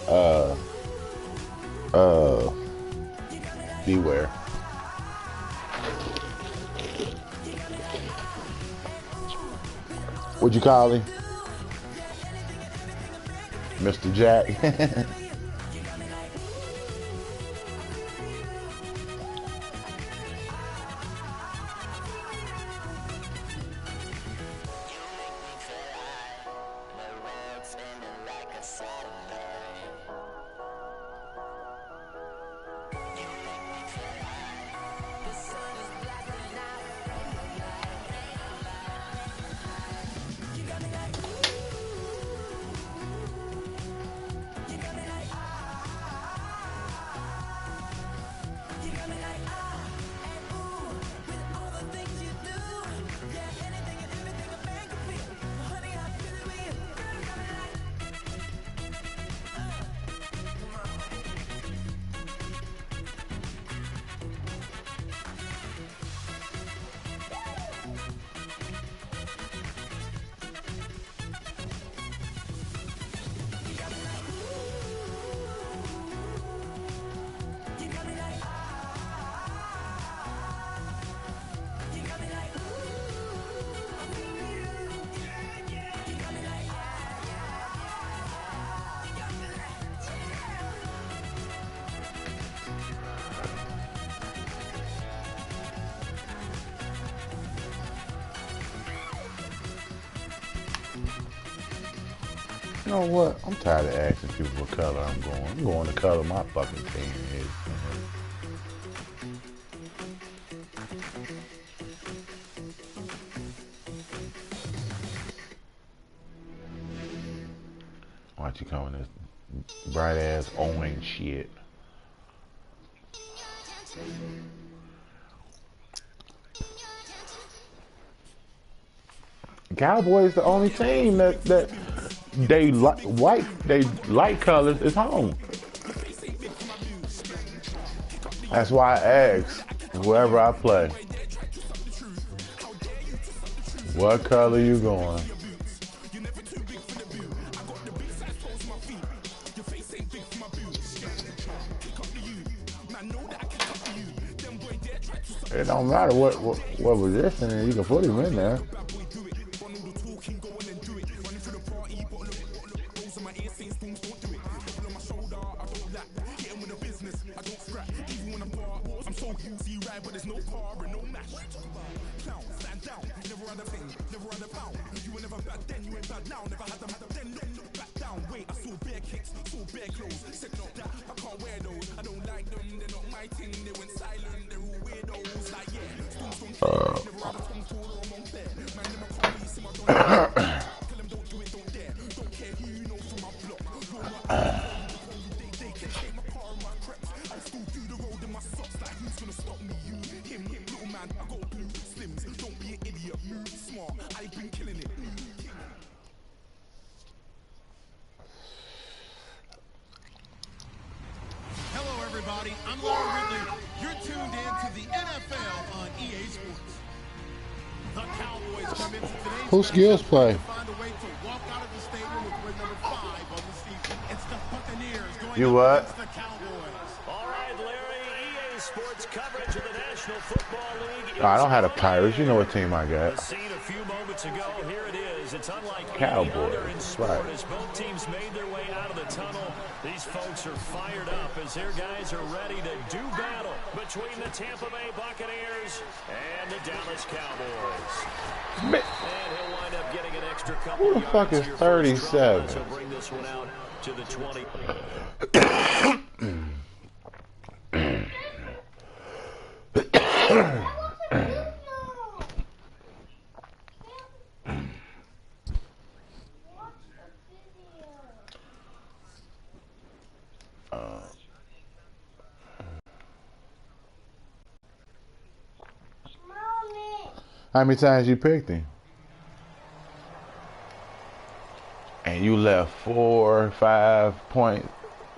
uh, uh, beware. What'd you call him? Mr. Jack. You know what? I'm tired of asking people what color I'm going. I'm going to color my fucking team is. Why you coming this bright ass orange shit? Cowboys the only team that they light colors is home. That's why I ask wherever I play, what color you going? It don't matter what position, you can put him in there. I'm Laura Ridley. You're tuned in to the NFL on EA Sports. The Cowboys come into today's Who skills play? find a way to walk out of the stadium with win number 5 on the season. It's the Buccaneers going You up what? against the Cowboys. All right, Larry, EA Sports coverage of the National Football League. No, I don't have the Pirates. You know what team I got. The scene a few moments ago. Here it is. It's unlike Cowboys. any other in sport. Right. As both teams made their way out of the tunnel, these folks are fired up as their guys are ready to do battle between the Tampa Bay Buccaneers and the Dallas Cowboys. And he'll wind up getting an extra couple Who the yards fuck is here for his 37? trouble. So bring this one out to the 20. How many times you picked him? And you left 4 or 5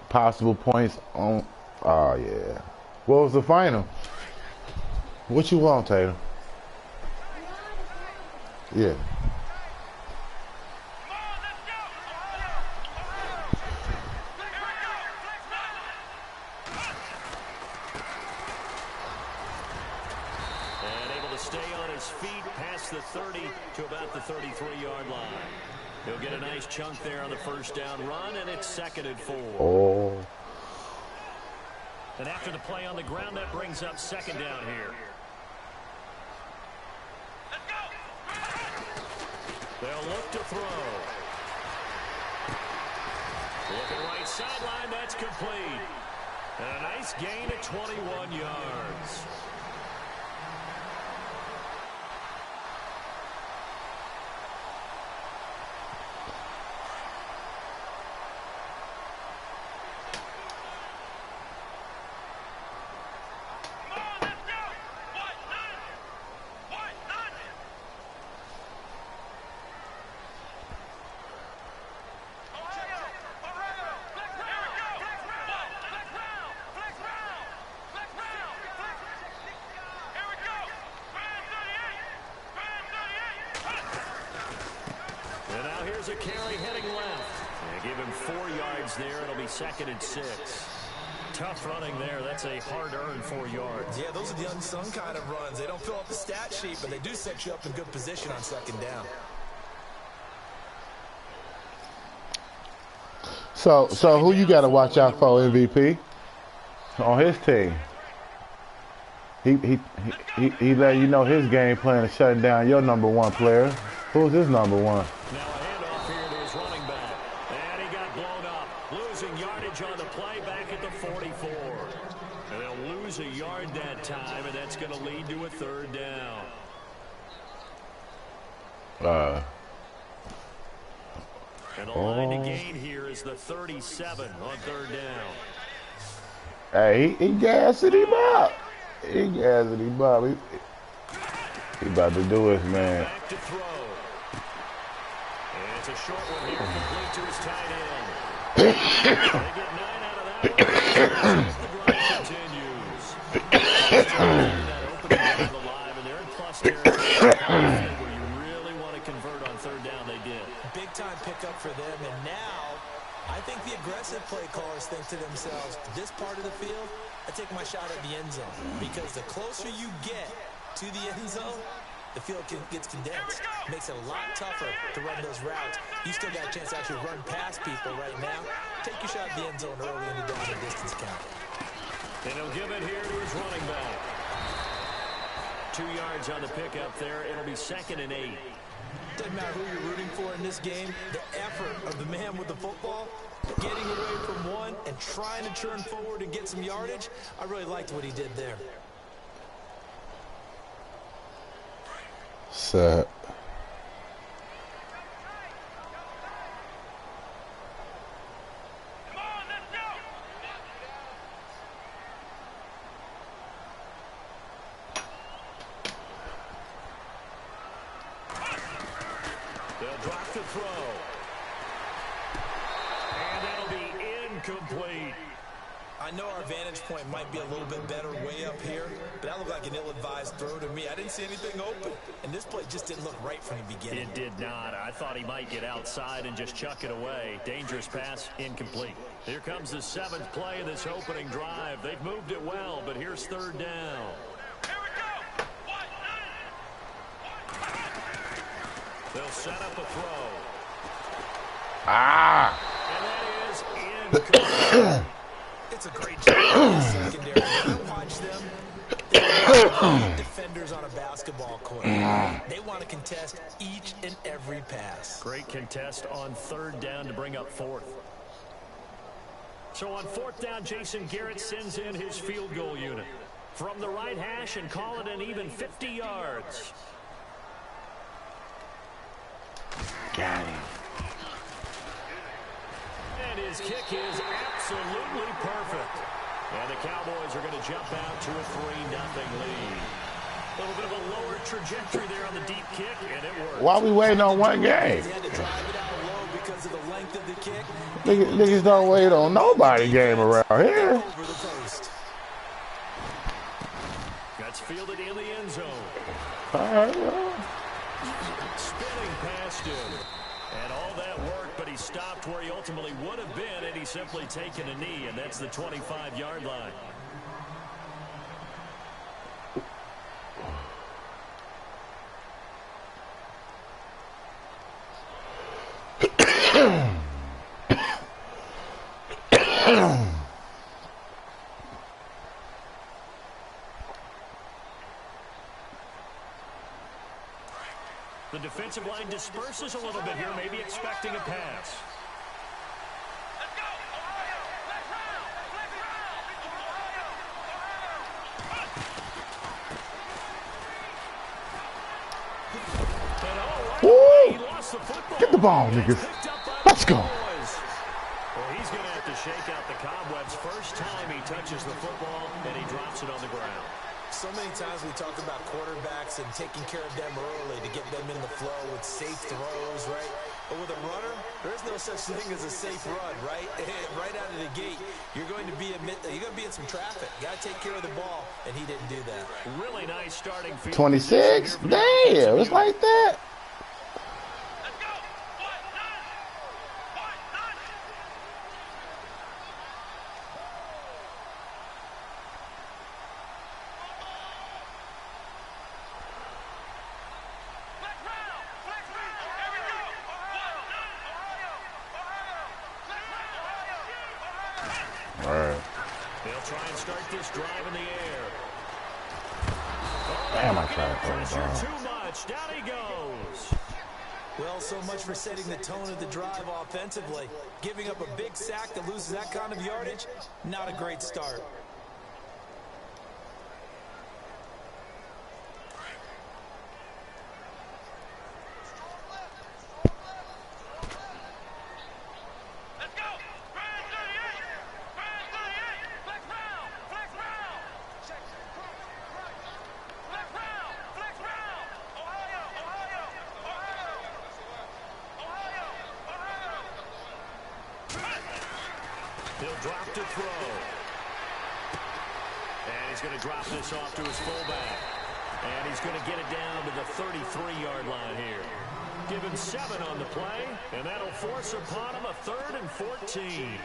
possible points on. Oh yeah. What was the final? What you want, Tatum? Yeah. stay on his feet past the 30 to about the 33-yard line. He'll get a nice chunk there on the first down run, and it's 2nd and 4. Oh. And after the play on the ground, that brings up 2nd down here. Let's go. They'll look to throw. Looking right sideline, that's complete. And a nice gain of 21 yards. Here's a carry heading left. And give him 4 yards there. It'll be 2nd and 6. Tough running there. That's a hard-earned 4 yards. Yeah, those are the unsung kind of runs. They don't fill up the stat sheet, but they do set you up in good position on 2nd down. So who you got to watch out for, MVP? On his team. He let you know his game plan is shutting down your number 1 player. Who's his number 1? Now a handoff here to his running back. And he got blown up. Losing yardage on the play back at the 44. And they'll lose a yard that time, and that's going to lead to a 3rd down. And the line to gain here is the 37 on 3rd down. Hey, he gassing him up. He gassing him up. He about to do it, man. Back to throw. And it's a short one here, complete to his tight end. They get 9 out of that one. The drive continues. That opening drive alive, and they're in plus territory where you really want to convert on 3rd down. They did. Big-time pickup for them, and now I think the aggressive play callers think to themselves, this part of the field, I take my shot at the end zone, because the closer you get to the end zone, the field gets condensed. Makes it a lot tougher to run those routes. You still got a chance to actually run past people right now. Take your shot at the end zone early in the down and distance count. And he'll give it here to his running back. 2 yards on the pickup there. It'll be 2nd and 8. Doesn't matter who you're rooting for in this game. The effort of the man with the football, getting away from one and trying to turn forward and get some yardage, I really liked what he did there. Set. They'll drop the throw. And that'll be incomplete. I know our vantage point might be a little bit better way up here, but that looked like an ill-advised throw to me. I didn't see anything open, and this play just didn't look right from the beginning. It did not. I thought he might get outside and just chuck it away. Dangerous pass, incomplete. Here comes the 7th play of this opening drive. They've moved it well, but here's 3rd down. They'll set up a throw. Ah! And that is incomplete. It's a great job in the secondary. When I watch them, they're like defenders on a basketball court. They want to contest each and every pass. Great contest on 3rd down to bring up 4th. So on 4th down, Jason Garrett sends in his field goal unit from the right hash and call it an even 50 yards. Got him. And his kick is absolutely perfect. And the Cowboys are going to jump out to a 3-0 lead. A little bit of a lower trajectory there on the deep kick, and it worked. Why we waiting on one game? He had to drive it out low because of the length of the kick. Niggas don't wait on nobody game around here. Over the post. That's fielded in the end zone. All right, well. Spinning past him. And all that work, but he stopped where he ultimately would have been, and he's simply taken a knee, and that's the 25-yard line. The defensive line disperses a little bit here, maybe expecting a pass. Woo! Get the ball, niggas. Let's go. Well, he's going to have to shake out the cobwebs first time he touches the football, and he drops it on the ground. So many times we talk about quarterbacks and taking care of them early to get them in the flow with safe throws, right? But with a runner, there is no such thing as a safe run, right? Right out of the gate, you're going to be in some traffic. You got to take care of the ball, and he didn't do that. Really nice starting field. 26? Damn, it's like that. Damn, I tried to throw the ball. Too much. Down he goes. Well, so much for setting the tone of the drive offensively. Giving up a big sack that loses that kind of yardage, not a great start. He'll drop to throw. And he's going to drop this off to his fullback. And he's going to get it down to the 33-yard line here. Give him 7 on the play, and that'll force upon him a 3rd and 14.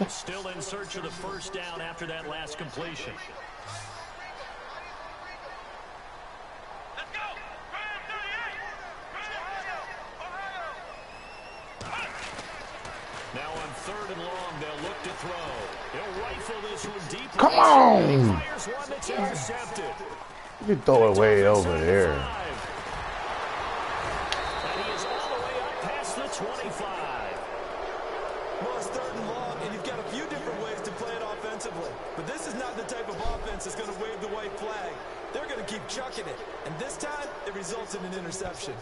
Still in search of the first down after that last completion. Now on 3rd and long, they'll look to throw. He'll rifle this one deep. Come on! He fires one that's intercepted. You can throw it way over there. And he is all the way up past the 25. Well, it's 3rd and long, and you've got a few different ways to play it offensively. But this is not the type of offense that's going to wave the white flag. They're going to keep chucking it. And this time, it results in an interception.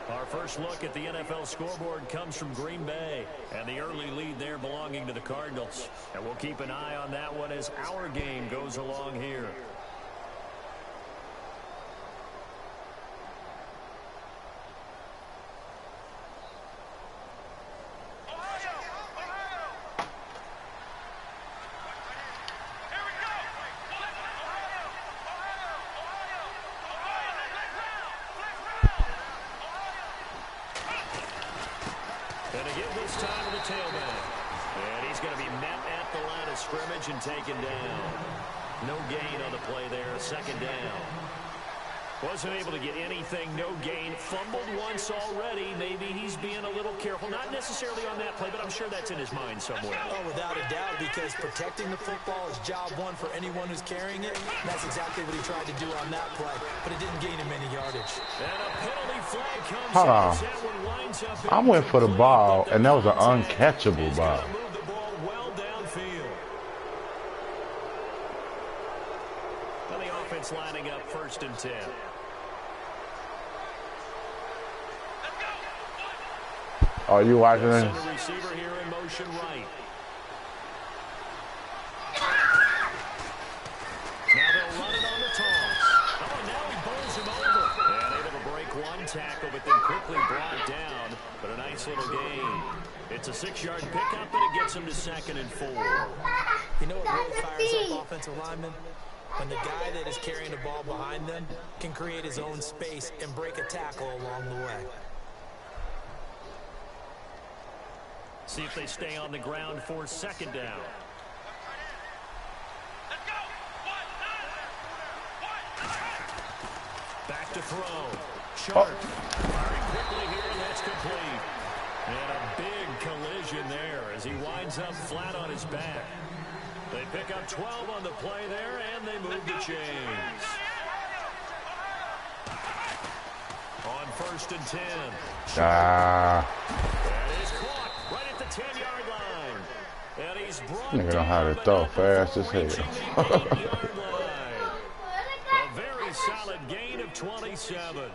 Our first look at the NFL scoreboard comes from Green Bay, and the early lead there belonging to the Cardinals. And we'll keep an eye on that one as our game goes along here. And again this time to the tailback. And he's going to be met at the line of scrimmage and taken down. No gain on the play there, 2nd down. Wasn't able to get anything, no gain. Fumbled once already. Maybe he's being a little careful. Not necessarily on that play, but I'm sure that's in his mind somewhere. Oh, without a doubt, because protecting the football is job one for anyone who's carrying it. And that's exactly what he tried to do on that play, but it didn't gain him any yardage. And a penalty flag comes Hold out. on. That one winds up I went for the ball, and that was an uncatchable ball. move the ball well downfield. Well, the offense lining up 1st and 10. Are you watching this? Center receiver here in motion right. Now they'll run it on the toss. Oh, now he bowls him over. And able to break one tackle, but then quickly brought down. But a nice little gain. It's a 6-yard pickup, and it gets him to 2nd and 4. You know what really fires up offensive linemen? When the guy that is carrying the ball behind them can create his own space and break a tackle along the way. See if they stay on the ground for 2nd down. back to throw. Sharp. Firing quickly here, and that's complete. And a big collision there as he winds up flat on his back. They pick up 12 on the play there, and they move the chains. On 1st and 10. That is caught right at the 10-yard line. And he's brought Nigga know down, how to but throw not fast as before hell. reaching the 8-yard line. A very solid gain of 27.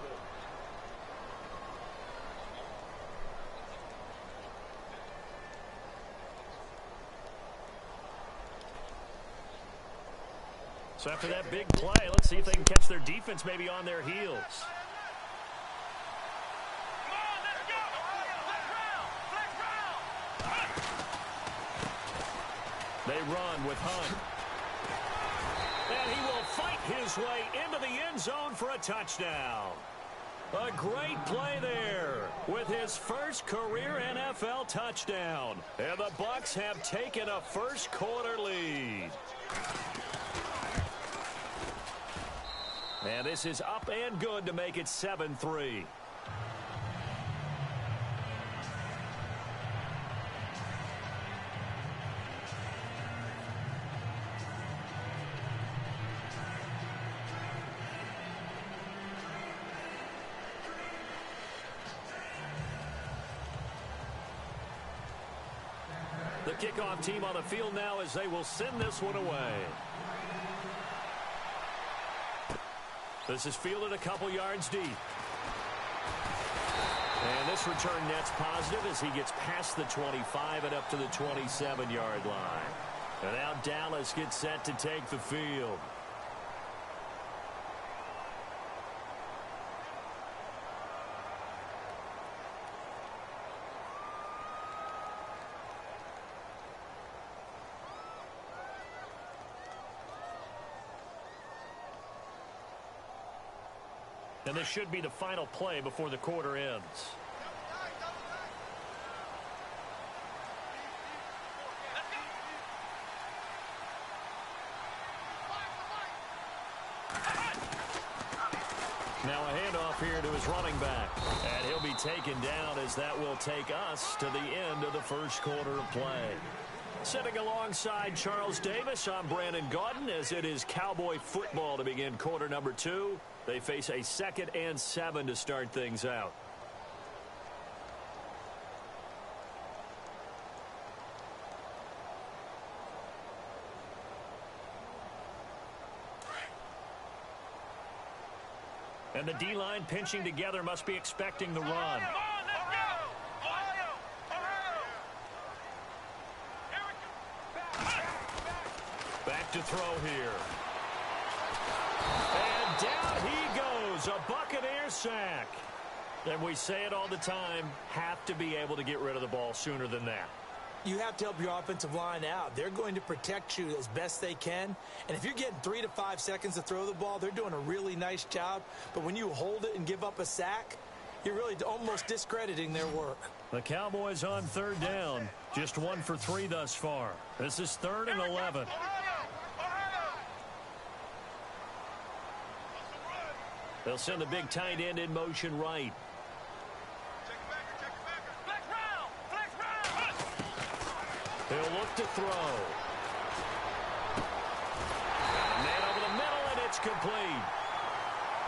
So after that big play, let's see if they can catch their defense maybe on their heels. They run with Hunt. And he will fight his way into the end zone for a touchdown. A great play there with his first career NFL touchdown. And the Bucs have taken a first-quarter lead. And this is up and good to make it 7-3. The kickoff team on the field now as they will send this one away. This is fielded a couple yards deep. And this return net's positive as he gets past the 25 and up to the 27-yard line. And now Dallas gets set to take the field. And this should be the final play before the quarter ends. Now a handoff here to his running back. And he'll be taken down as that will take us to the end of the first quarter of play. Sitting alongside Charles Davis, I'm Brandon Gaudin as it is Cowboy football to begin quarter number 2. They face a 2nd and 7 to start things out. And the D-line pinching together must be expecting the run. Back to throw here. And down he goes, a Buccaneer sack. And we say it all the time, have to be able to get rid of the ball sooner than that. You have to help your offensive line out. They're going to protect you as best they can. And if you're getting 3 to 5 seconds to throw the ball, they're doing a really nice job. But when you hold it and give up a sack, you're really almost discrediting their work. The Cowboys on 3rd down. Just 1 for 3 thus far. This is 3rd and 11. They'll send the big tight end in motion right. He'll look to throw. Man over the middle, and it's complete.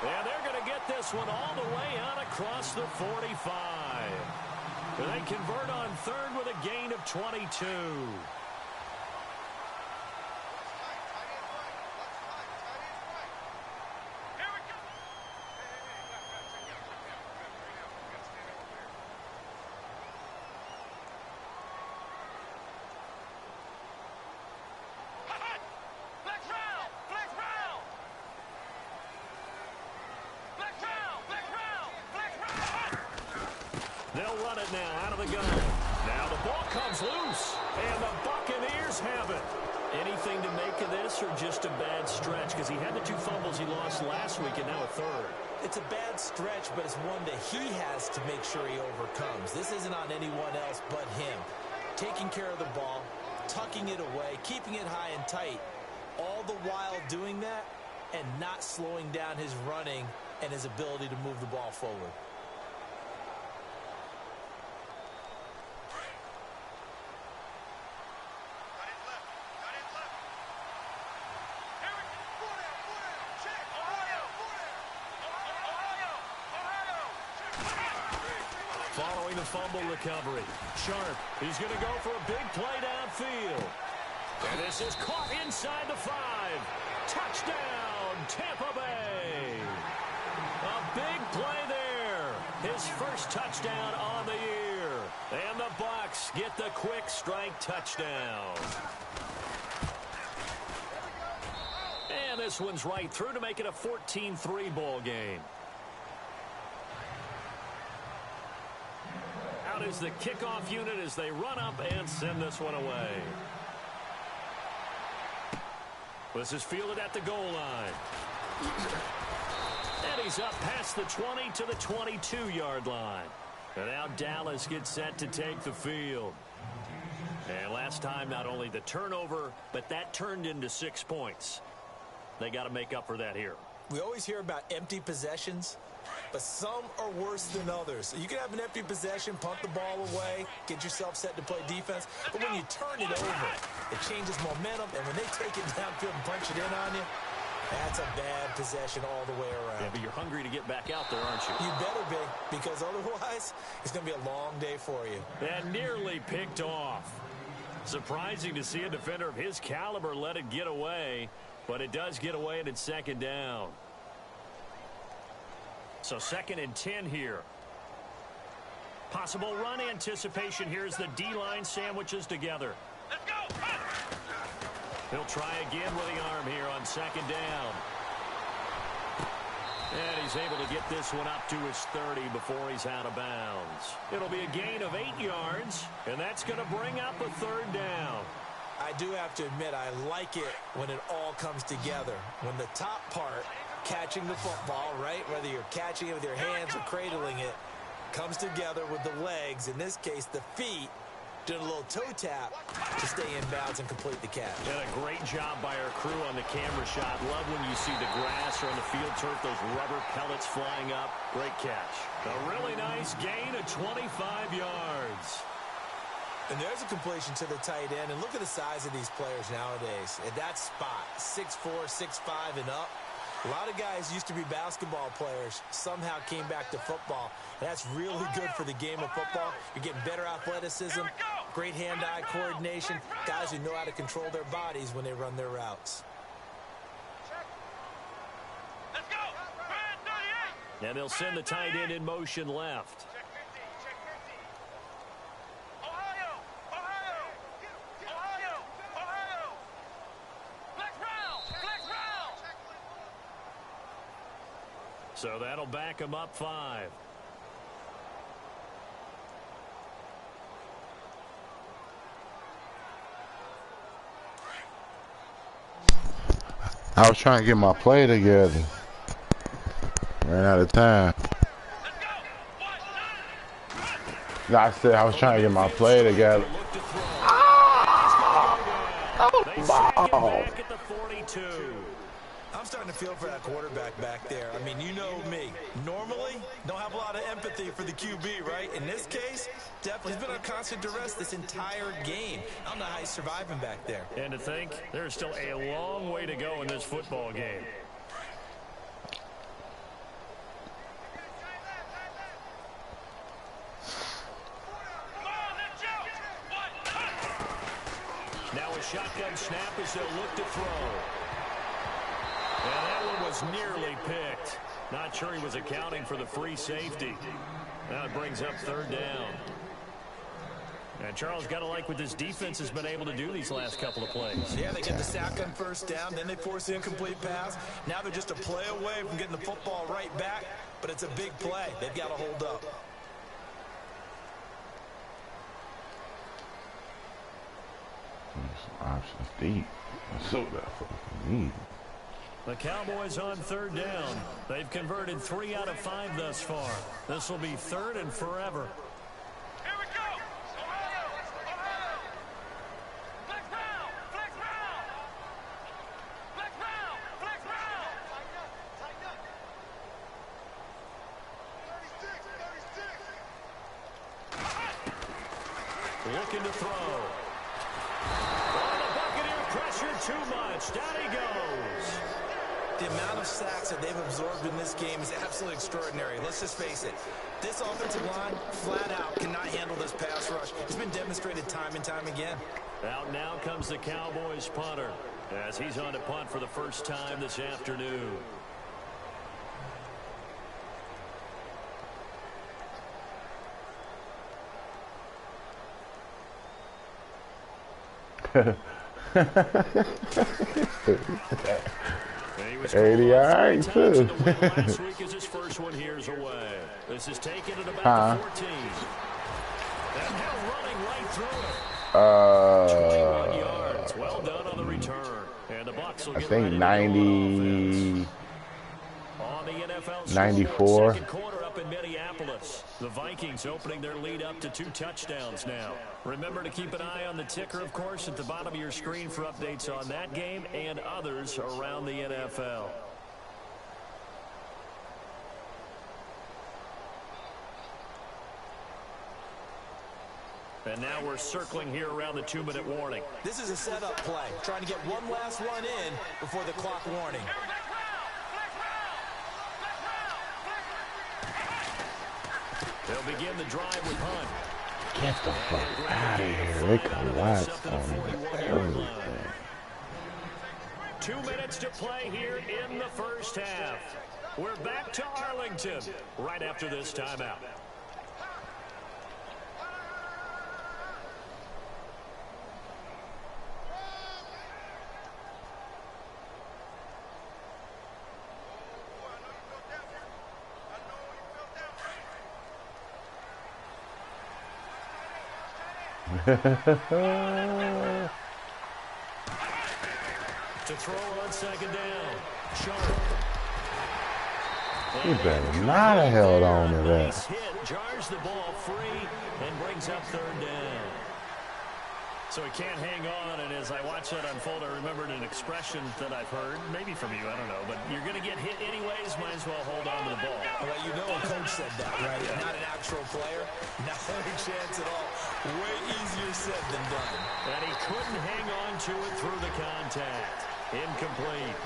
And they're going to get this one all the way out across the 45. And they convert on 3rd with a gain of 22. They'll run it now out of the gun. Now the ball comes loose, and the Buccaneers have it. Anything to make of this or just a bad stretch? Because he had the 2 fumbles he lost last week and now a 3rd. It's a bad stretch, but it's one that he has to make sure he overcomes. This isn't on anyone else but him. Taking care of the ball, tucking it away, keeping it high and tight, all the while doing that and not slowing down his running and his ability to move the ball forward. Following the fumble recovery, Sharp, he's going to go for a big play downfield. And this is caught inside the 5. Touchdown, Tampa Bay. A big play there. His first touchdown on the year. And the Bucs get the quick strike touchdown. And this one's right through to make it a 14-3 ball game. Out is the kickoff unit as they run up and send this one away. This is fielded at the goal line. And he's up past the 20 to the 22-yard line. And now Dallas gets set to take the field. And last time, not only the turnover, but that turned into 6 points. They got to make up for that here. We always hear about empty possessions, but some are worse than others. You can have an empty possession, punt the ball away, get yourself set to play defense, but when you turn it over, it changes momentum, and when they take it downfield and punch it in on you, that's a bad possession all the way around. Yeah, but you're hungry to get back out there, aren't you? You better be, because otherwise, it's going to be a long day for you. And nearly picked off. Surprising to see a defender of his caliber let it get away, but it does get away, and it's second down. So 2nd and 10 here. Possible run anticipation here as the D-line sandwiches together. Let's go! He'll try again with the arm here on 2nd down. And he's able to get this one up to his 30 before he's out of bounds. It'll be a gain of 8 yards, and that's going to bring up a 3rd down. I do have to admit, I like it when it all comes together. When the top part, catching the football, right, whether you're catching it with your hands or cradling it, comes together with the legs, in this case the feet, doing a little toe tap to stay in bounds and complete the catch. And a great job by our crew on the camera shot. Love when you see the grass or on the field turf, those rubber pellets flying up. Great catch. A really nice gain of 25 yards. And there's a completion to the tight end. And look at the size of these players nowadays. At that spot, 6'4", 6'5", and up. A lot of guys used to be basketball players, somehow came back to football. And that's really good for the game of football. You're getting better athleticism, great hand-eye coordination, guys who know how to control their bodies when they run their routes. Let's go! Brand 38! And they'll send the tight end in motion left. So that'll back him up 5. I was trying to get my play together. Ran out of time. No, I said I was trying to get my play together. Oh, I'm starting to feel for that quarterback back there. I mean, you know me. Normally, don't have a lot of empathy for the QB, right? In this case, definitely he's been on constant duress this entire game. I don't know how he's surviving back there. And to think, there's still a long way to go in this football game. Now a shotgun snap as they'll look to throw. And that one was nearly picked. Not sure he was accounting for the free safety. Now it brings up 3rd down. And Charles, got to like what this defense has been able to do these last couple of plays. Yeah, they get the sack on 1st down, then they force the incomplete pass. Now they're just a play away from getting the football right back, but it's a big play. They've got to hold up. options deep. So that fucking need. The Cowboys on 3rd down. They've converted 3 out of 5 thus far. This will be 3rd and forever. Here we go! Ohio! Ohio! Flex round! Flex round! Flex round! Flex round! looking to throw. Oh, the Buccaneer pressure too much. Down he goes. The amount of sacks that they've absorbed in this game is absolutely extraordinary. Let's just face it. This offensive line, flat out, cannot handle this pass rush. It's been demonstrated time and time again. Out now comes the Cowboys punter as he's on to punt for the first time this afternoon. He was 80 all right, too. Last week is his first one here's away. This is taken at about the 14. And now running right through it. 21 yards. Well done on the return. And the Bucs will I get think ready 90, on the NFL 94. second quarter up in Minneapolis. The Vikings opening their lead up to 2 touchdowns now. Remember to keep an eye on the ticker, of course, at the bottom of your screen for updates on that game and others around the NFL. And now we're circling here around the 2-minute warning. This is a setup play, trying to get one last one in before the clock warning. They'll begin the drive with Hunt. Get the fuck out of here. They collapsed on everything. 2 minutes to play here in the first half. We're back to Arlington right after this timeout. To throw on second down. Sharp. He better not have held on to that. Hit jars the ball free and brings up third down. So he can't hang on, and as I watch that unfold, I remembered an expression that I've heard, maybe from you, I don't know, but you're going to get hit anyways, might as well hold on to the ball. Well, you know a coach said that, right? Yeah. Not an actual player. Not a chance at all. Way easier said than done. And he couldn't hang on to it through the contact. Incomplete.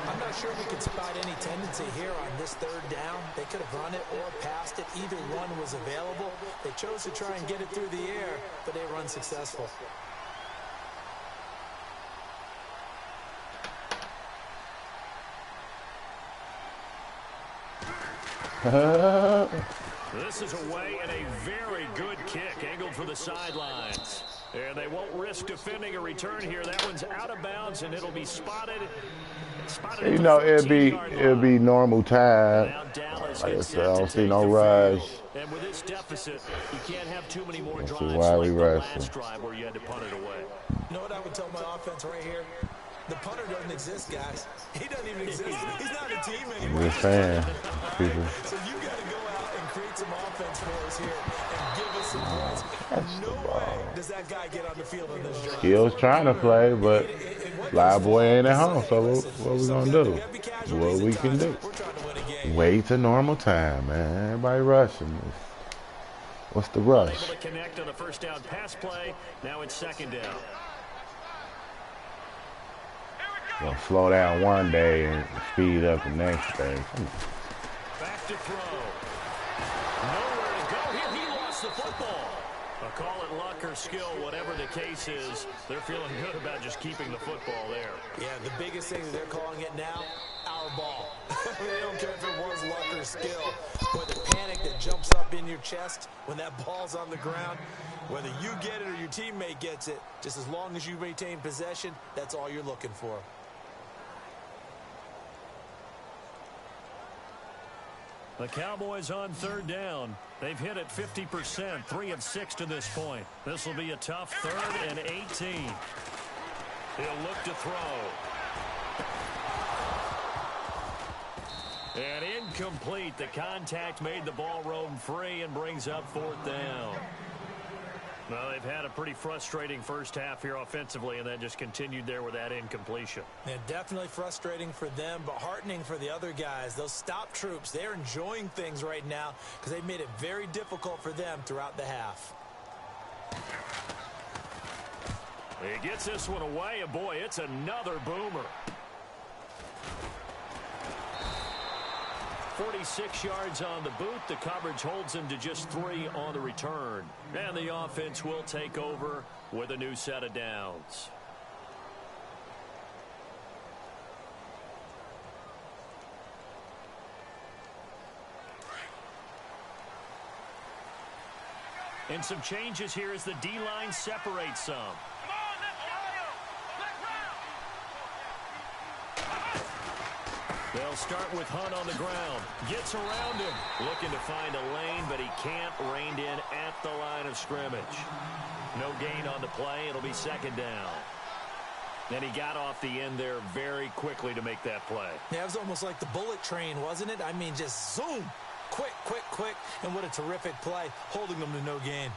I'm not sure we could spot any tendency here on this third down. They could have run it or passed it. Either one was available. They chose to try and get it through the air, but they were unsuccessful. This is away and a very good kick angled for the sidelines. And they won't risk defending a return here. That one's out of bounds, and it'll be spotted. You know, it'll be normal time. Like I said, I don't see no rush. And with this deficit, you can't have too many more drives why we like the rushing. last drive where you had to punt it away. You know what I would tell my offense right here? The punter doesn't exist, guys. He doesn't even exist. He's not a team anymore. I'm just saying, people. So you got to go out and create some offense for us here and give us some points. No way does that guy get on the field on this drive. Skill's trying to play, but Live Boy ain't at home, so what we gonna do? What we can do? Wait till normal time, man. Everybody rushing. What's the rush? Able to connect on the first down pass play. Now it's second down. Gonna slow down one day and speed up the next day. Back to throw. Nowhere to go here. He lost the football. Call it luck or skill, whatever the case is. They're feeling good about just keeping the football there. Yeah, the biggest thing that they're calling it now, our ball. They don't care if it was luck or skill. Or the panic that jumps up in your chest when that ball's on the ground. Whether you get it or your teammate gets it, just as long as you maintain possession, that's all you're looking for. The Cowboys on third down. They've hit it 50%, 3 of 6 to this point. This will be a tough 3rd and 18. He'll look to throw. And incomplete. The contact made the ball roam free and brings up 4th down. Well, they've had a pretty frustrating first half here offensively, and then just continued there with that incompletion. Yeah, definitely frustrating for them, but heartening for the other guys. Those stop troops, they're enjoying things right now because they've made it very difficult for them throughout the half. He gets this one away, and boy, it's another boomer. 46 yards on the boot. The coverage holds him to just 3 on the return. And the offense will take over with a new set of downs. And some changes here as the D-line separates some. Come on, let's go. Black round. They'll start with Hunt on the ground. Gets around him. Looking to find a lane, but he can't. Reined in at the line of scrimmage. No gain on the play. It'll be second down. And he got off the end there very quickly to make that play. Yeah, it was almost like the bullet train, wasn't it? I mean, just zoom. Quick, quick, quick. And what a terrific play, holding them to no gain.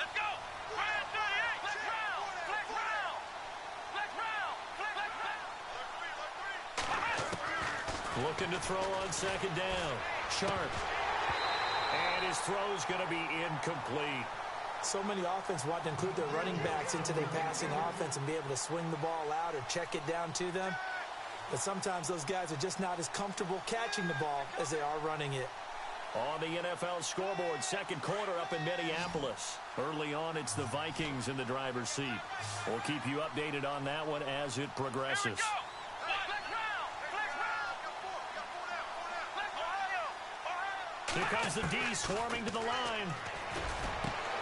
Let's go. Brand 38. Flex round. Flex round. Flex round. Flex round. Looking to throw on second down. Sharp. And his throw's going to be incomplete. So many offense want to include their running backs into their passing offense and be able to swing the ball out or check it down to them. But sometimes those guys are just not as comfortable catching the ball as they are running it. On the NFL scoreboard, second quarter up in Minneapolis. Early on, it's the Vikings in the driver's seat. We'll keep you updated on that one as it progresses. Flex round. Flex round. Flex Ohio. Here comes the D swarming to the line.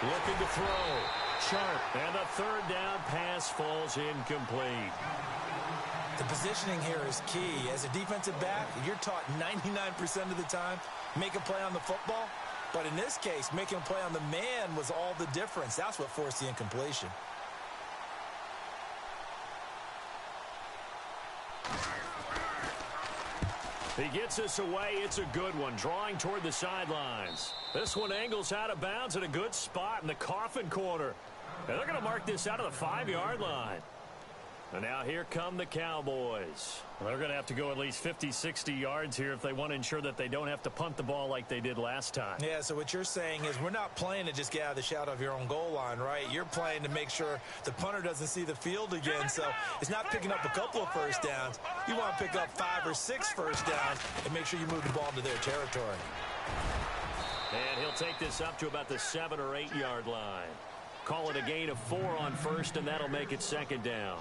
Looking to throw. Sharp. And the third down pass falls incomplete. The positioning here is key. As a defensive back, you're taught 99% of the time, make a play on the football. But in this case, making a play on the man was all the difference. That's what forced the incompletion. He gets this away. It's a good one. Drawing toward the sidelines. This one angles out of bounds at a good spot in the coffin corner. And they're going to mark this out of the 5-yard line. And now here come the Cowboys. They're going to have to go at least 50, 60 yards here if they want to ensure that they don't have to punt the ball like they did last time. Yeah, so what you're saying is we're not playing to just get out of the shadow of your own goal line, right? You're playing to make sure the punter doesn't see the field again. So it's not picking up a couple of first downs. You want to pick up 5 or 6 first downs and make sure you move the ball to their territory. And he'll take this up to about the 7 or 8 yard line. Call it a gain of 4 on first, and that'll make it second down.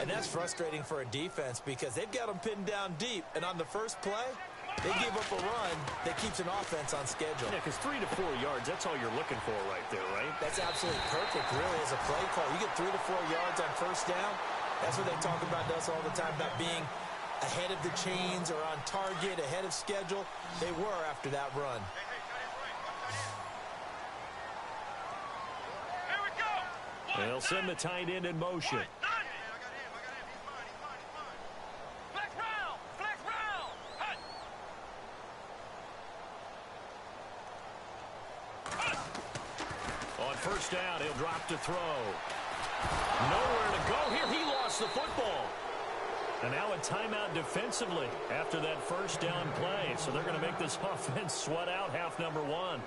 And that's frustrating for a defense because they've got them pinned down deep. And on the first play, they give up a run that keeps an offense on schedule. Yeah, because 3 to 4 yards, that's all you're looking for right there, right? That's absolutely perfect, really, as a play call. You get 3 to 4 yards on first down. That's what they talk about to us all the time, about being ahead of the chains or on target, ahead of schedule. They were after that run. Here we go. They'll send the tight end in motion. Flex round. Flex round. On first down, he'll drop to throw. Nowhere to go here. He lost the football. And now a timeout defensively after that first down play. So they're going to make this offense sweat out half number 1.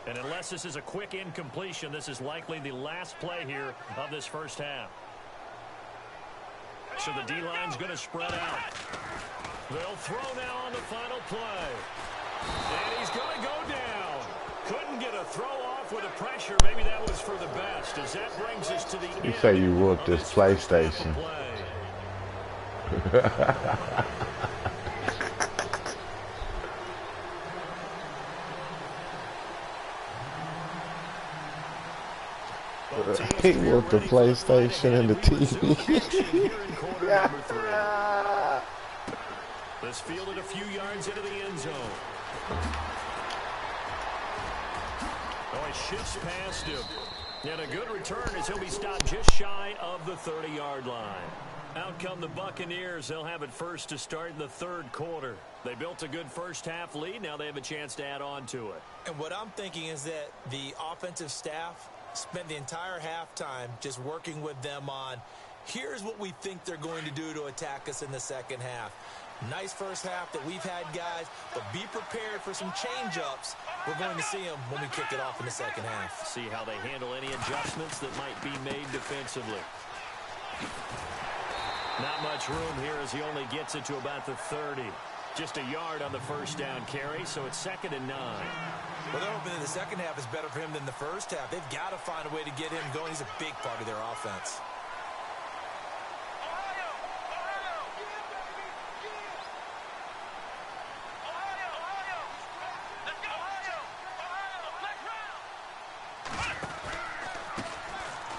And unless this is a quick incompletion, this is likely the last play here of this first half. So the D-line's going to spread out. They'll throw now on the final play. And he's going to go down. Couldn't get a throw off with the pressure. Maybe that was for the best, as that brings us to the end. You say you whooped this PlayStation. He whooped the PlayStation and the TV. This fielded a few yards into the end zone. Oh, he shifts past him. And a good return as he'll be stopped just shy of the 30-yard line. Out come the Buccaneers. They'll have it first to start in the third quarter. They built a good first half lead. Now they have a chance to add on to it. And what I'm thinking is that the offensive staff Spent the entire halftime just working with them on, here's what we think they're going to do to attack us in the second half. Nice first half that we've had, guys, but be prepared for some change-ups. We're going to see them when we kick it off in the second half. See how they handle any adjustments that might be made defensively. Not much room here as he only gets it to about the 30. Just a yard on the first down carry, so it's 2nd and 9. Well, they're hoping that the second half is better for him than the first half. They've got to find a way to get him going. He's a big part of their offense.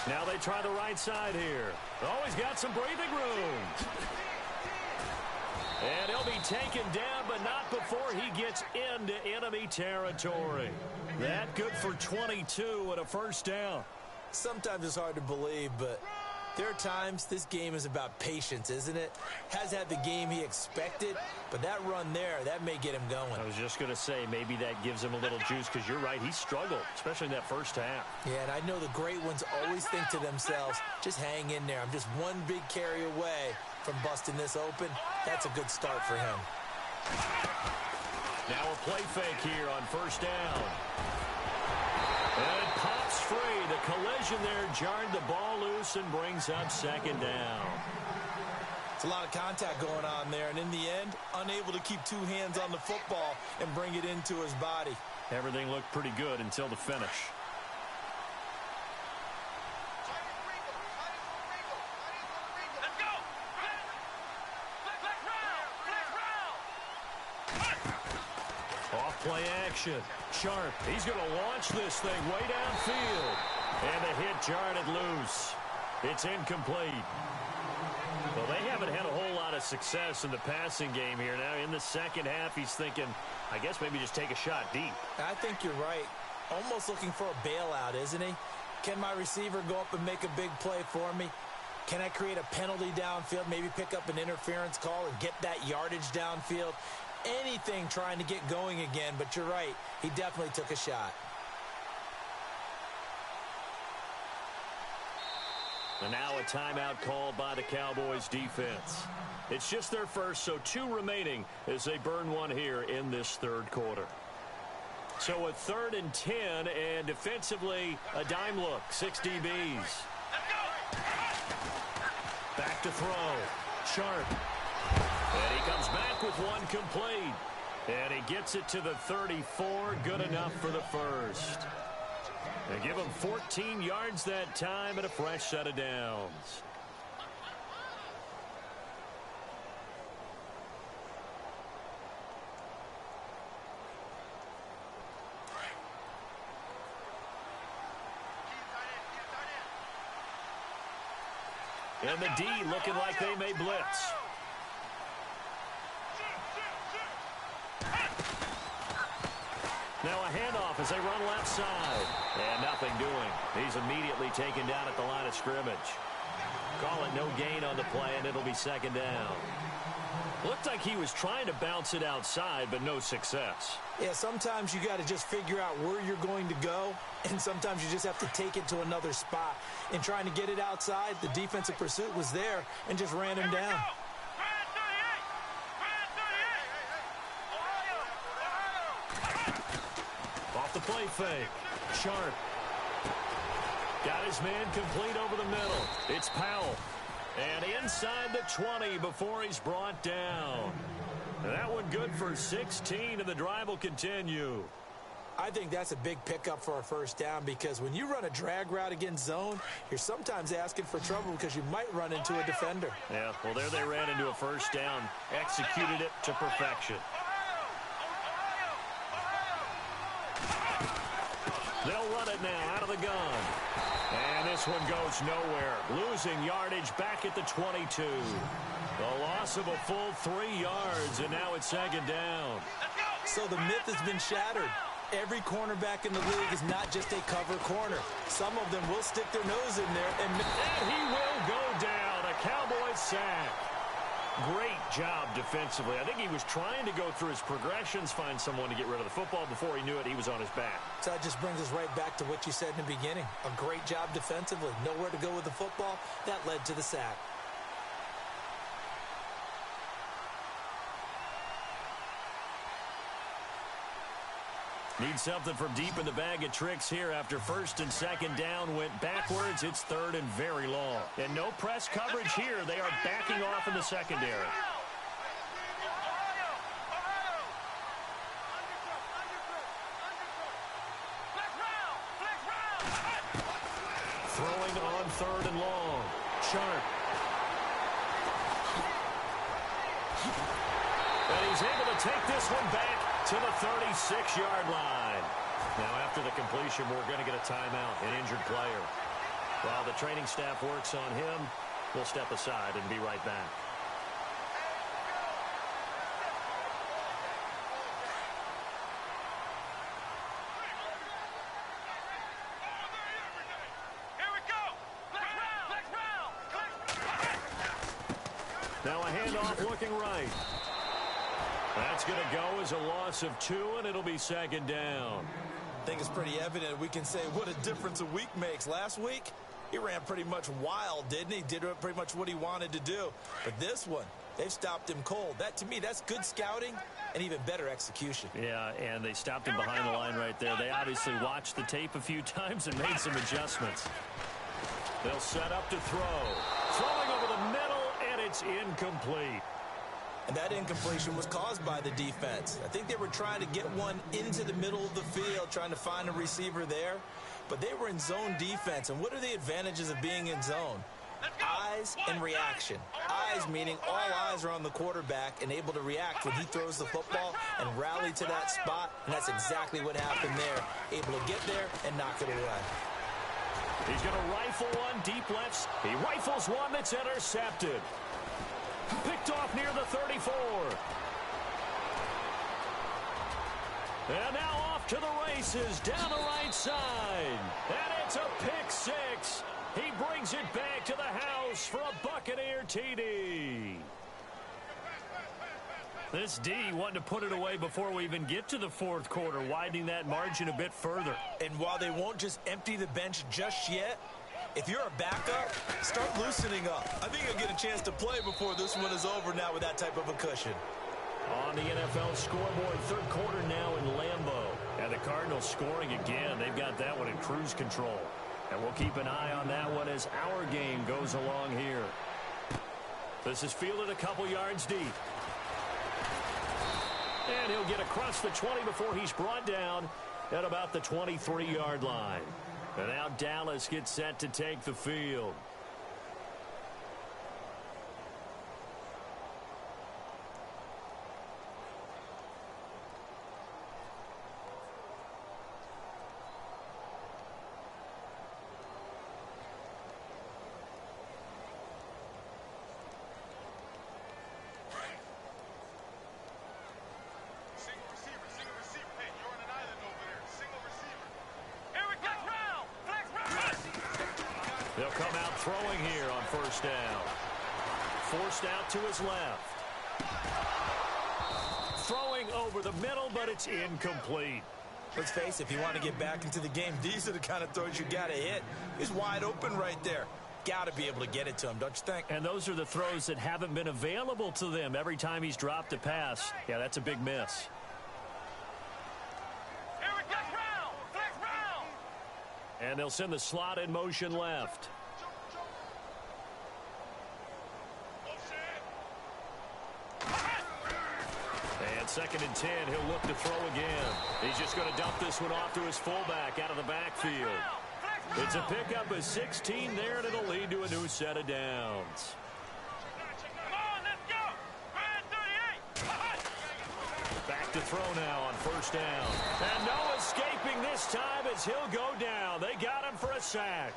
Now they try the right side here. Oh, he's got some breathing room. And he'll be taken down, but not before he gets into enemy territory. That good for 22 and a first down. Sometimes it's hard to believe, but there are times this game is about patience, isn't it? Has had the game he expected, but that run there, that may get him going. I was just going to say, maybe that gives him a little juice, because you're right, he struggled, especially in that first half. Yeah, and I know the great ones always think to themselves, just hang in there. I'm just one big carry away from busting this open. That's a good start for him. Now a play fake here on first down. And it pops free. The collision there jarred the ball loose and brings up 2nd down. It's a lot of contact going on there, and in the end, unable to keep two hands on the football and bring it into his body. Everything looked pretty good until the finish. Play action. Sharp. He's going to launch this thing way downfield. And the hit jarred it loose. It's incomplete. Well, they haven't had a whole lot of success in the passing game here. Now, in the second half, he's thinking, I guess maybe just take a shot deep. I think you're right. Almost looking for a bailout, isn't he? Can my receiver go up and make a big play for me? Can I create a penalty downfield, maybe pick up an interference call and get that yardage downfield? Anything trying to get going again, but you're right. He definitely took a shot. And now a timeout called by the Cowboys defense. It's just their first, so 2 remaining as they burn one here in this third quarter. So a 3rd and 10, and defensively a dime look, 6 DBs. Back to throw. Sharp. And he comes back with one complete. And he gets it to the 34. Good enough for the first. They give him 14 yards that time and a fresh set of downs. And the D looking like they may blitz. Now a handoff as they run left side. And nothing doing. He's immediately taken down at the line of scrimmage. Call it no gain on the play, and it'll be 2nd down. Looked like he was trying to bounce it outside, but no success. Yeah, sometimes you got to just figure out where you're going to go, and sometimes you just have to take it to another spot. In trying to get it outside, the defensive pursuit was there and just ran him down. Off the play fake. Sharp. Got his man complete over the middle. It's Powell. And inside the 20 before he's brought down. That one good for 16, and the drive will continue. I think that's a big pickup for a first down, because when you run a drag route against zone, you're sometimes asking for trouble because you might run into a defender. Yeah, well, there they ran into a first down. Executed it to perfection. They'll run it now out of the gun. And this one goes nowhere. Losing yardage back at the 22. The loss of a full 3 yards, and now it's 2nd down. So the myth has been shattered. Every cornerback in the league is not just a cover corner. Some of them will stick their nose in there. And he will go down. A Cowboys sack. Great job defensively. I think he was trying to go through his progressions, find someone to get rid of the football. Before he knew it, he was on his back. So that just brings us right back to what you said in the beginning. A great job defensively. Nowhere to go with the football. That led to the sack. Need something from deep in the bag of tricks here after first and second down went backwards. It's third and very long. And no press coverage here. They are backing off in the secondary. Throwing on third and long. Sharp. And he's able to take this one back to the 36-yard line. Now, after the completion, we're going to get a timeout, an injured player. While the training staff works on him, we'll step aside and be right back. Now a handoff looking right. That's going to go as a loss of 2, and it'll be second down. I think it's pretty evident we can say what a difference a week makes. Last week, he ran pretty much wild, didn't he? Did pretty much what he wanted to do. But this one, they've stopped him cold. That, to me, that's good scouting and even better execution. Yeah, and they stopped him behind the line right there. They obviously watched the tape a few times and made some adjustments. They'll set up to throw. Throwing over the middle, and it's incomplete. And that incompletion was caused by the defense. I think they were trying to get one into the middle of the field, trying to find a receiver there. But they were in zone defense. And what are the advantages of being in zone? Eyes and reaction. Eyes meaning all eyes are on the quarterback and able to react when he throws the football and rally to that spot. And that's exactly what happened there. Able to get there and knock it away. He's going to rifle one deep left. He rifles one that's intercepted. Picked off near the 34. And now off to the races down the right side. And it's a pick six. He brings it back to the house for a Buccaneer TD. This D wanted to put it away before we even get to the fourth quarter, widening that margin a bit further. And while they won't just empty the bench just yet, if you're a backup, start loosening up. I think you'll get a chance to play before this one is over now with that type of a cushion. On the NFL scoreboard, third quarter now in Lambeau. And the Cardinals scoring again. They've got that one in cruise control. And we'll keep an eye on that one as our game goes along here. This is fielded a couple yards deep. And he'll get across the 20 before he's brought down at about the 23-yard line. And now Dallas gets set to take the field. They'll come out throwing here on first down. Forced out to his left. Throwing over the middle, but it's incomplete. Let's face it, if you want to get back into the game, these are the kind of throws you got to hit. He's wide open right there. Got to be able to get it to him, don't you think? And those are the throws that haven't been available to them every time he's dropped a pass. Yeah, that's a big miss. And they'll send the slot in motion left. And second and 10, he'll look to throw again. He's just going to dump this one off to his fullback out of the backfield. It's a pickup of 16 there, and it'll lead to a new set of downs. Back to throw now on first down. And no escaping this time as he'll go down. They got him for a sack.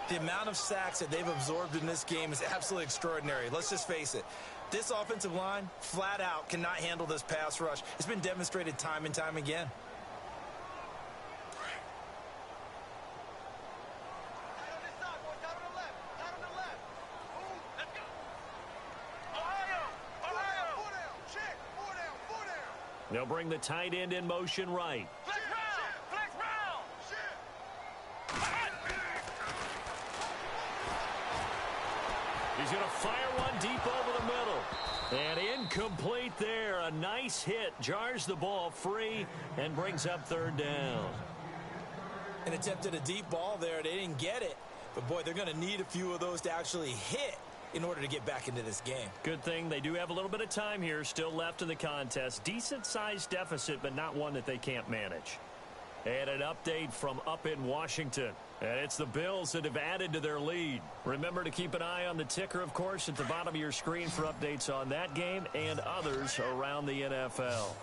The amount of sacks that they've absorbed in this game is absolutely extraordinary. Let's just face it. This offensive line, flat out, cannot handle this pass rush. It's been demonstrated time and time again. They'll bring the tight end in motion right. Flex round. Flex round. He's going to fire one deep over the middle. And incomplete there. A nice hit. Jars the ball free and brings up third down. An attempt at a deep ball there. They didn't get it. But, boy, they're going to need a few of those to actually hit in order to get back into this game. Good thing they do have a little bit of time here still left in the contest. Decent-sized deficit, but not one that they can't manage. And an update from up in Washington. And it's the Bills that have added to their lead. Remember to keep an eye on the ticker, of course, at the bottom of your screen for updates on that game and others around the NFL.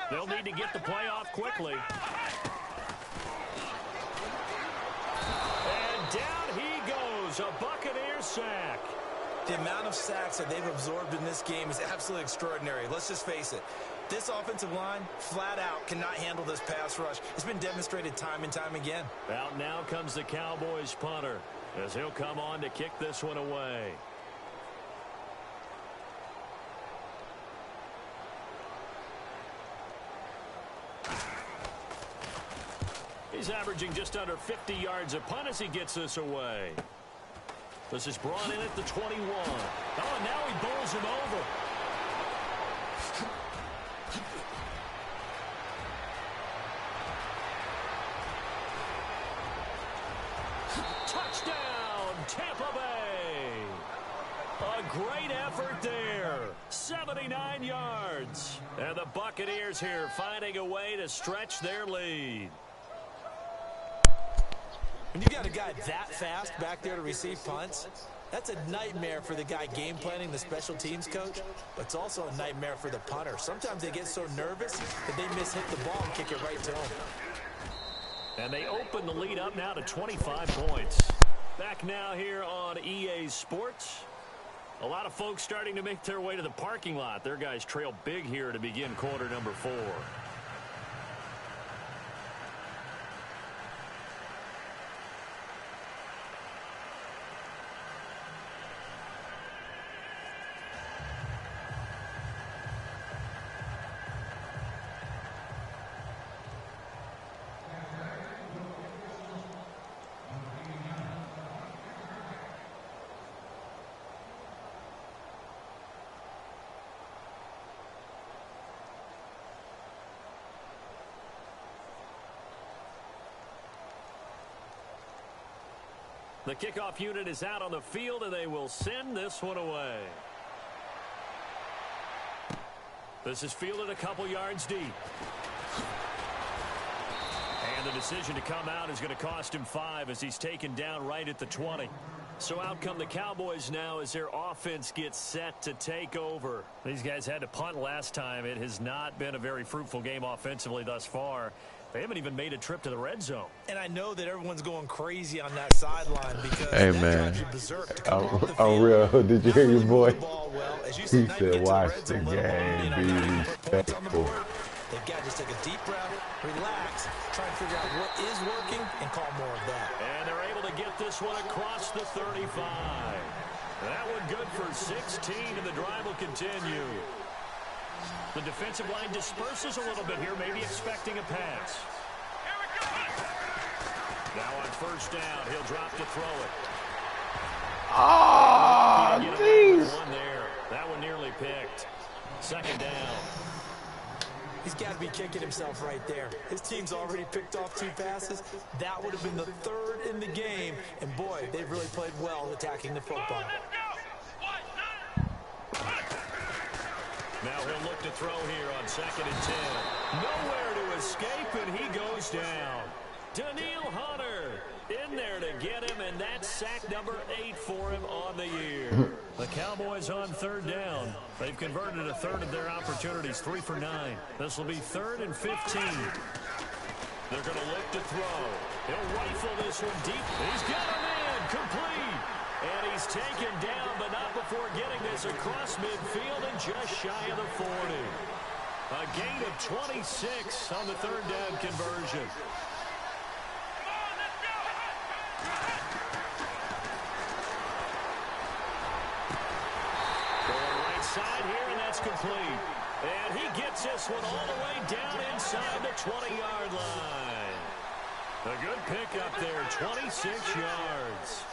They'll need to get the play off quickly. And down he goes, a Buccaneer sack. The amount of sacks that they've absorbed in this game is absolutely extraordinary. Let's just face it. This offensive line, flat out, cannot handle this pass rush. It's been demonstrated time and time again. Out now comes the Cowboys punter as he'll come on to kick this one away. He's averaging just under 50 yards a punt as he gets this away. This is brought in at the 21. Oh, and now he bowls him over. Touchdown, Tampa Bay. A great effort there. 79 yards. And the Buccaneers here finding a way to stretch their lead. When you got a guy that fast back there to receive punts, that's a nightmare for the guy game planning, the special teams coach, but it's also a nightmare for the punter. Sometimes they get so nervous that they mishit the ball and kick it right to him. And they open the lead up now to 25 points. Back now here on EA Sports. A lot of folks starting to make their way to the parking lot. Their guys trail big here to begin quarter number 4. The kickoff unit is out on the field, and they will send this one away. This is fielded a couple yards deep. And the decision to come out is going to cost him 5 as he's taken down right at the 20. So out come the Cowboys now as their offense gets set to take over. These guys had to punt last time. It has not been a very fruitful game offensively thus far. They haven't even made a trip to the red zone. And I know that everyone's going crazy on that sideline because hey, that man. drives you berserk to come off the field. On real, did you hear your boy? He said, watch the game, be respectful. They've got to just take a deep breath, relax, try and figure out what is working, and call more of that. And they're able to get this one across the 35. That one good for 16, and the drive will continue. The defensive line disperses a little bit here, maybe expecting a pass. Now on first down, he'll drop to throw it. Oh, jeez. That one nearly picked. Second down. He's got to be kicking himself right there. His team's already picked off 2 passes. That would have been the 3rd in the game. And, boy, they've really played well attacking the football. Now he'll look to throw here on 2nd and 10. Nowhere to escape, and he goes down. Daniil Hunter in there to get him, and that's sack number 8 for him on the year. The Cowboys on 3rd down. They've converted a 1/3 of their opportunities, 3 for 9. This will be 3rd and 15. They're going to look to throw. He'll rifle this one deep. He's got a man complete. And he's taken down, but not before getting this across midfield and just shy of the 40. A gain of 26 on the 3rd down conversion. incomplete. And he gets this one all the way down inside the 20-yard line. A good pickup there, 26 yards.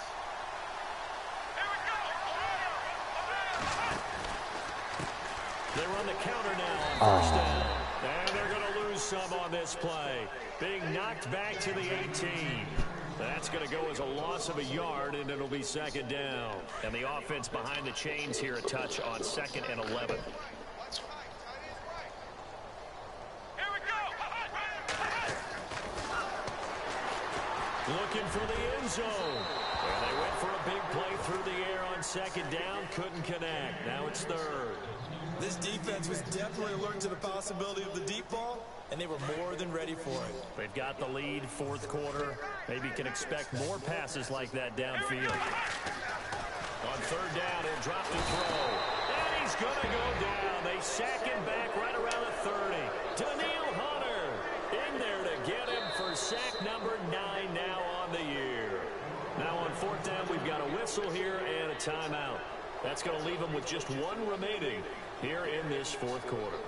They run the counter now on first down. And they're going to lose some on this play. Being knocked back to the 18. That's going to go as a loss of a yard, and it'll be second down. And the offense behind the chains here a touch on 2nd and 11. Looking for the end zone. And they went for a big play through the air on 2nd down. Couldn't connect. Now it's 3rd. This defense was definitely alert to the possibility of the deep ball, and they were more than ready for it. They've got the lead, 4th quarter. Maybe can expect more passes like that downfield. On 3rd down, he'll drop the throw. And he's going to go down. They sack him back right around the 30. Daniil Hunter in there to get him for sack number 9 now on the year. Now on 4th down, we've got a whistle here and a timeout. That's going to leave them with just 1 remaining here in this 4th quarter.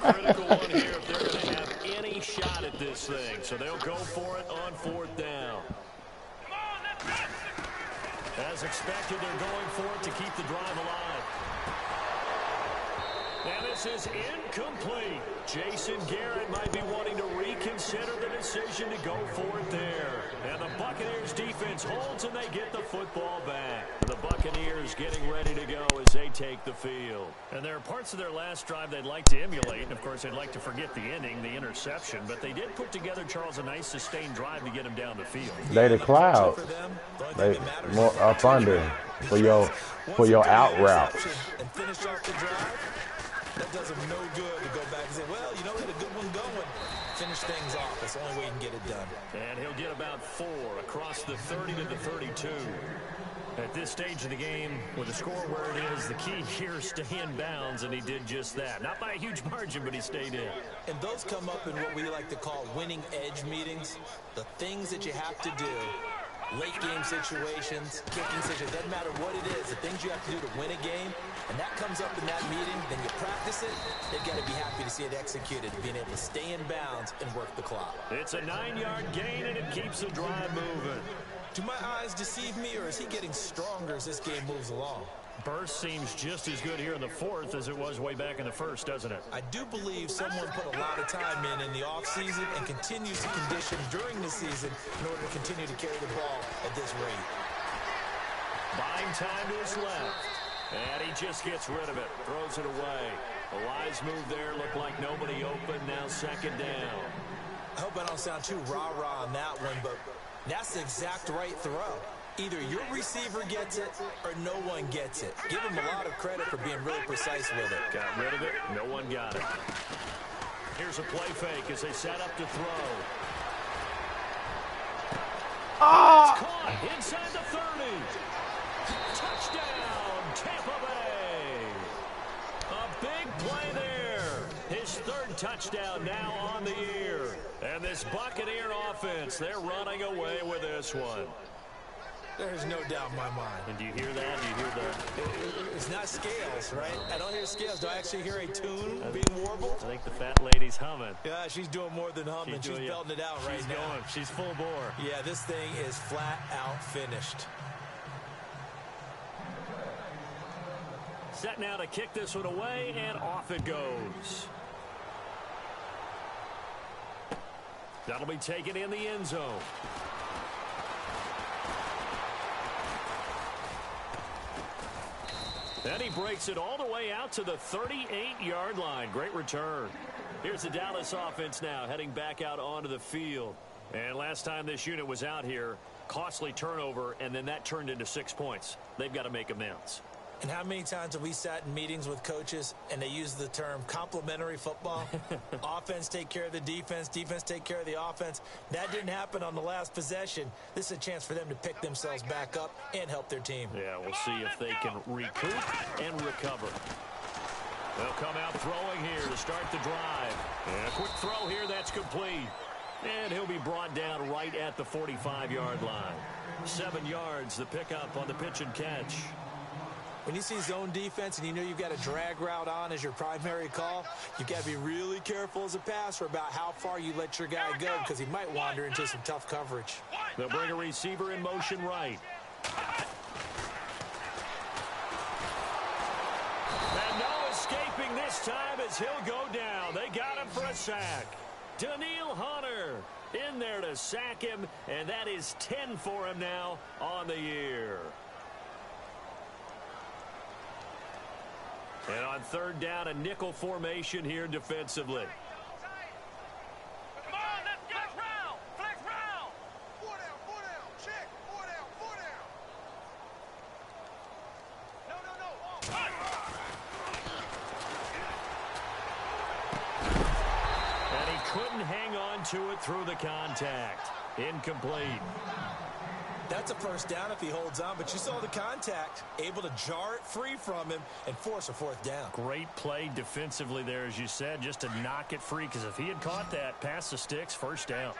Critical one here if they're going to have any shot at this thing. So they'll go for it on 4th down. As expected, they're going for it to keep the drive alive. And this is incomplete. Jason Garrett might be wanting to reconsider the decision to go for it there. And the Buccaneers defense holds and they get the football back. The Buccaneers getting ready to go as they take the field. And there are parts of their last drive they'd like to emulate. And, of course, they'd like to forget the ending, the interception. But they did put together, Charles, a nice sustained drive to get him down the field. They the cloud. They more up under for your out routes. And finish off the drive. That does him no good to go back and say, well, you know, we had a good one going. Finish things off. That's the only way you can get it done. And he'll get about 4 across the 30 to the 32. At this stage of the game, with the score where it is, the key here is stay in bounds, and he did just that. Not by a huge margin, but he stayed in. And those come up in what we like to call winning edge meetings. The things that you have to do. Late game situations, kicking situations, doesn't matter what it is, the things you have to do to win a game, and that comes up in that meeting, then you practice it, they've got to be happy to see it executed, being able to stay in bounds and work the clock. It's a 9-yard gain, and it keeps the drive moving. Do my eyes deceive me, or is he getting stronger as this game moves along? Burst seems just as good here in the 4th as it was way back in the 1st, doesn't it? I do believe someone put a lot of time in the offseason and continues to condition during the season in order to continue to carry the ball at this rate. Buying time to his left. And he just gets rid of it. Throws it away. A wise move there. Looked like nobody open. Now 2nd down. I hope I don't sound too rah-rah on that one, but that's the exact right throw. Either your receiver gets it or no one gets it. Give him a lot of credit for being really precise with it. Got rid of it. No one got it. Here's a play fake as they set up to throw. It's caught inside the 30. Touchdown, Tampa Bay. A big play there. His 3rd touchdown now on the year. And this Buccaneer offense, they're running away with this one. There's no doubt in my mind. And do you hear that? Do you hear that? It's not scales, right? I don't hear scales. Do I actually hear a tune being warbled? I think the fat lady's humming. Yeah, she's doing more than humming. She's belting it out right now. She's going. She's full bore. Yeah, this thing is flat out finished. Set now to kick this one away, and off it goes. That'll be taken in the end zone. And he breaks it all the way out to the 38-yard line. Great return. Here's the Dallas offense now heading back out onto the field. And last time this unit was out here, costly turnover, and then that turned into 6 points. They've got to make amends. And how many times have we sat in meetings with coaches and they use the term complementary football? Offense take care of the defense, defense take care of the offense. That didn't happen on the last possession. This is a chance for them to pick themselves back up and help their team. Yeah, we'll see if they can recoup and recover. They'll come out throwing here to start the drive. And a quick throw here, that's complete. And he'll be brought down right at the 45-yard line. 7 yards, the pickup on the pitch and catch. When you see zone defense and you know you've got a drag route on as your primary call, you've got to be really careful as a passer about how far you let your guy go because he might wander into some tough coverage. They'll bring a receiver in motion right. And no escaping this time as he'll go down. They got him for a sack. Daniil Hunter in there to sack him, and that is 10 for him now on the year. And on third down, a nickel formation here defensively. Come on, let's flex round. Flex round. 4 down, check. 4 down. No. And he couldn't hang on to it through the contact. Incomplete. That's a first down if he holds on, but you saw the contact, able to jar it free from him and force a fourth down. Great play defensively there, as you said, just to knock it free, because if he had caught that, past the sticks, first down.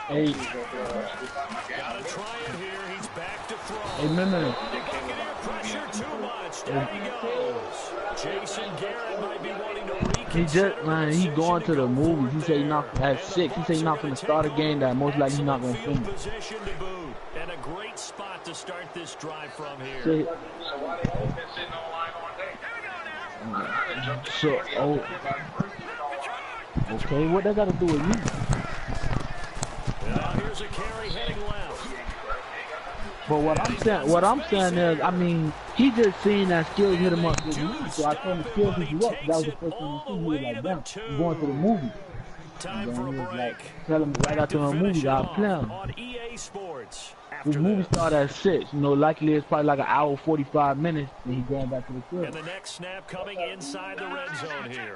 Hey. Gotta try it here. He's back to throw. Hey, no. Buccaneer pressure too much. Down he goes. Jason Garrett might be wanting to reconsider. He just, man, he going to the movies. He said he not at 6. He said he not going to start a game that most likely he's not going to finish. Position to boot. And a great spot to start this drive from here. So why they all been sitting on the line all day? So, okay, what that got to do with me? Now here's a carry heading left. But what I'm saying is, I mean, he just seen that skills hit him up with me, so I told him skills hit you up. That was the first thing he was like, damn, I'm going to the movie. Time for a break. Like, tell him right after the movie, I'll play him. On EA Sports. This movie started at 6. You know, likely it's probably like an hour 45 minutes, and he's going back to the And field. the next snap coming inside the red zone here.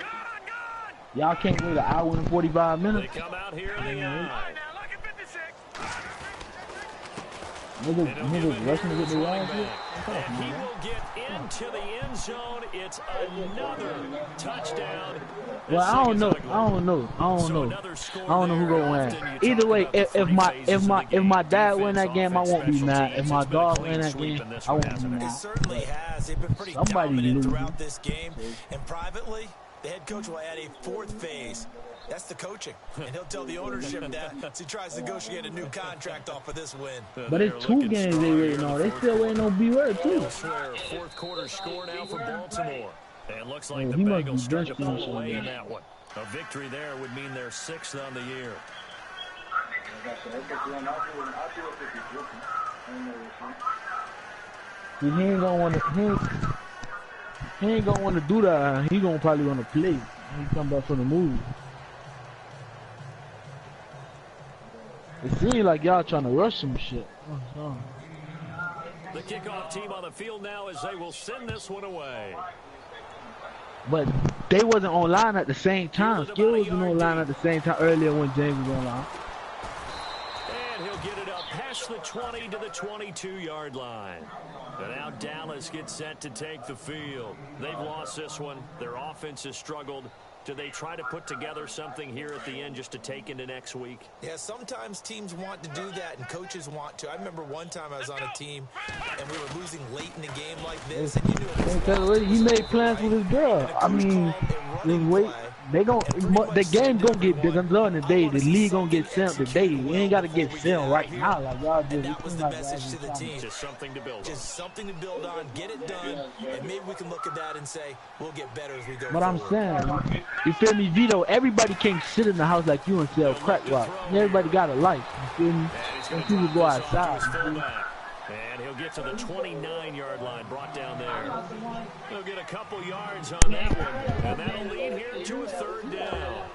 Y'all can't wait an hour and 45 They minutes. come out here in the eye. Niggas rushing to get the lines here? And he will get into the end zone. It's another touchdown. Well, I don't know who gonna win. Either way, if my dad win that game, I won't be mad. If my dog win that game, I won't be It mad. certainly has. They've been pretty Somebody dominant losing. throughout this game. And privately, the head coach will add a fourth phase. That's the coaching. And he'll tell the ownership that as he tries to negotiate a new contract off of this win. But it's 2 games they waiting on. They still waiting on B-Word too. Fourth quarter score now for Baltimore. And it looks like the he must be Bengals starting to benched pull away him. in that one. A victory there would mean they're 6th on the year. He ain't gonna want to. He ain't gonna want to do that. He gonna probably want to play. When he come back from the movie. It seems like y'all trying to rush some shit. The kickoff team on the field now as they will send this one away. But they wasn't online at the same time. Skill wasn't online at the same time earlier when James was online. And he'll get it up past the 20 to the 22-yard line. And now Dallas gets set to take the field. They've lost this one. Their offense has struggled. Do they try to put together something here at the end just to take into next week? Yeah, sometimes teams want to do that and coaches want to. I remember one time I was on a team and we were losing late in the game like this, and you knew it was He made plans with his girl. I mean, the game gonna get bigger today. The league gonna get sent today. We ain't gotta get sent right now. Like y'all just. And that was the message to the team. Just something to build on. Just something to build on, get it done, and maybe we can look at that and say, we'll get better as we go But I'm forward. saying, you feel me, Vito? Everybody can't sit in the house like you and sell crack rock. Everybody got a life. You feel me? Some people go outside. You feel me? And he'll get to the 29-yard line, brought down there. He'll get a couple yards on that one, and that'll lead here to a third down.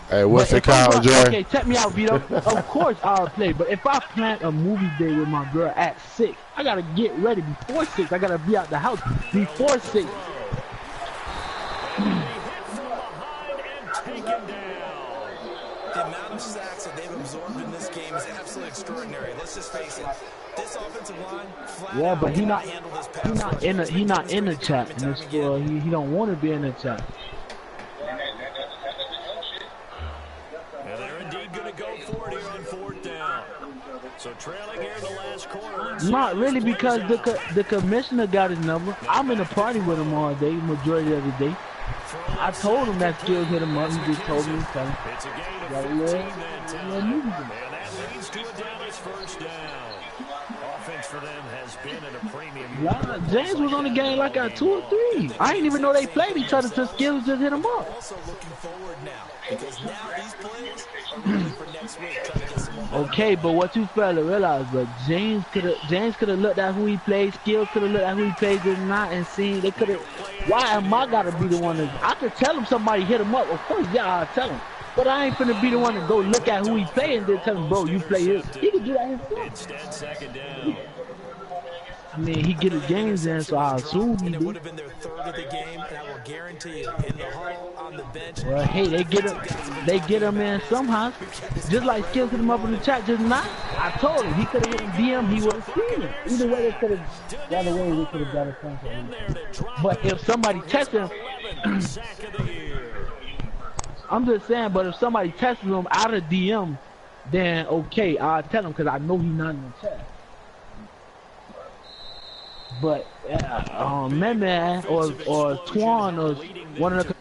Hey, what's the But if I'm call, not- Jerry? Okay, check me out, Vito. Of course I'll play, but if I plan a movie day with my girl at 6, I gotta get ready before 6. I gotta be out the house before 6. He hit from behind and taken down. The amount of sacks that they've absorbed in this game is absolutely extraordinary. Let's just face it. This offensive line, flat Yeah, out, but he not handle this pass rush. in the We've done chat this in the time and chat. time again. He don't want to be in the chat. So trailing here in the last quarter. Not really, because the commissioner got his number. I'm in a party with him all day, majority of the day. I told him that skills hit him up. He just told me to tell him. It's a gain of Got 15 a that little time. music. And that leads to a Dallas first down. Offense for them has been at a premium. Nah, James was on the game like I 2 or 3. I didn't even know they played each other till skills just hit him up. Also looking forward now, because now these players are ready for next week, trying to get some momentum. Okay, but what you fail to realize, but James could have looked at who he played, skills could have looked at who he played, did not, and seen they could have. Why am I gotta be the one that I could tell him somebody hit him up? Of course, yeah, I'll tell him. But I ain't finna be the one to go look at who he played and then tell him, bro, you play his. He can do that himself. Instead, second down. I mean, he get his games in, so I assume he And it do. would have been their third of the game, and I will guarantee you, in the huddle, on the bench. Well, hey, they get him in somehow. Just like Skills hit him up in the chat just now. I told him he could have hit him DM, he would have seen him. Either way, they could have. The other way, they could have got a point. But if somebody texts him, 11th sack of the year. I'm just saying. But if somebody texts him out of DM, then okay, I'll tell him because I know he's not in the chat. But man, or Twan or one of the